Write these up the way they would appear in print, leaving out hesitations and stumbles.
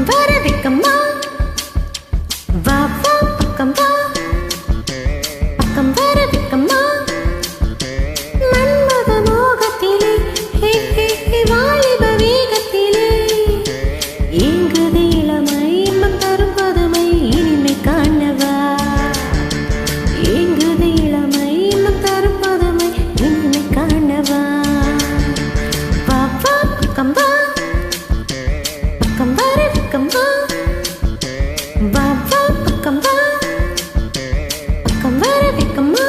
பக்கம் வர வெக்கம்மா வா வா பக்கம் வா பக்கம் வர வெக்கம்மா மன்மத மோகத்திலே ஹே ஹே ஹே வாலிப வேகத்திலே ஏங்குது இளமை இன்பம் தரும் பதுமை இனிமை காணவா ஏங்குது இளமை இன்பம் தரும் பதுமை இனிமை காணவா வா வா பக்கம் வா பக்கம் வர வெக்கம் வா வா வா பக்கம் வா பக்கம் வர வெக்கம்மா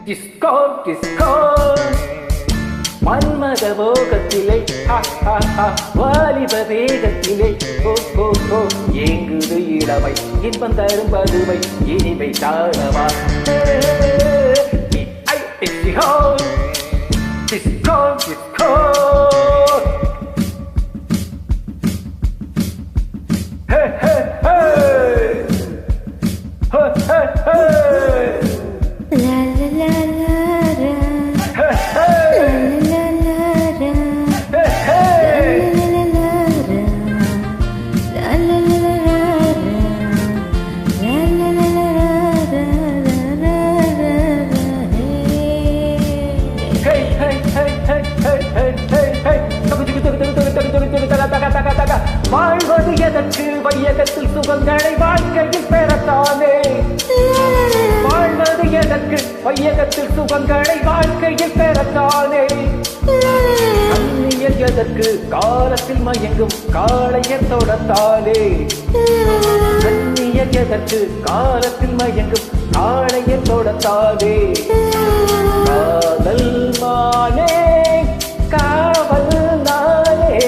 Disco, disco, மன்மத மோகத்திலே வாலிப வேகத்திலே ஏங்குது இளமை இன்பம் தரும் பதுமை இனிமை காணவா disco, disco, disco. Hey, hey, hey. Hey, hey, hey. La la la la la. Hey, hey. La la la la. Hey, hey. La la la la. La la la la. La la la la. Hey, hey, hey, hey, hey, hey, hey, hey. வாழ்வது எதற்கு வையகத்தில் சுகங்களை வாழ்க்கையில் பெறத்தானே வாழ்வது எதற்கு வையகத்தில் சுகங்களை வாழ்க்கையில் பெறத்தானே கண்ணியல் எதற்கு காலத்தில் மயங்கும் காளையர் தொடத்தானே கண்ணியல் எதற்கு காலத்தில் மயங்கும் காளையர் தொடத்தானே காதல் மானே காவல் நானே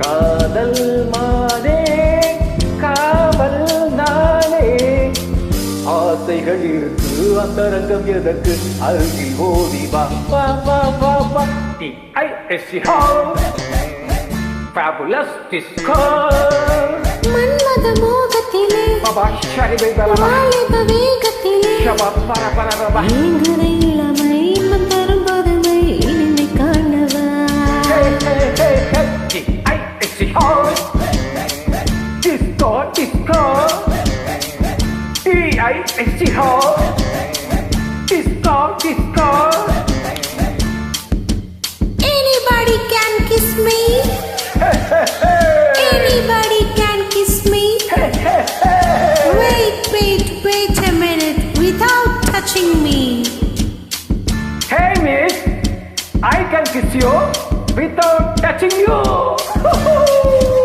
காதல் மானே காவல் நானே ஆசைகள் இருக்கு அந்தரங்கம் எதற்கு அருகில் ஓடி வா வா வா வா வா disco fabulous disco மன்மத மோகத்திலே வாலிப வேகத்திலே ஏங்குது இளமை இன்பம் தரும் பதுமை இனிமை காணவா disco disco disco disco. Anybody can kiss me. Anybody can kiss me. Wait a minute without touching me. Hey miss, I can kiss you without touching you.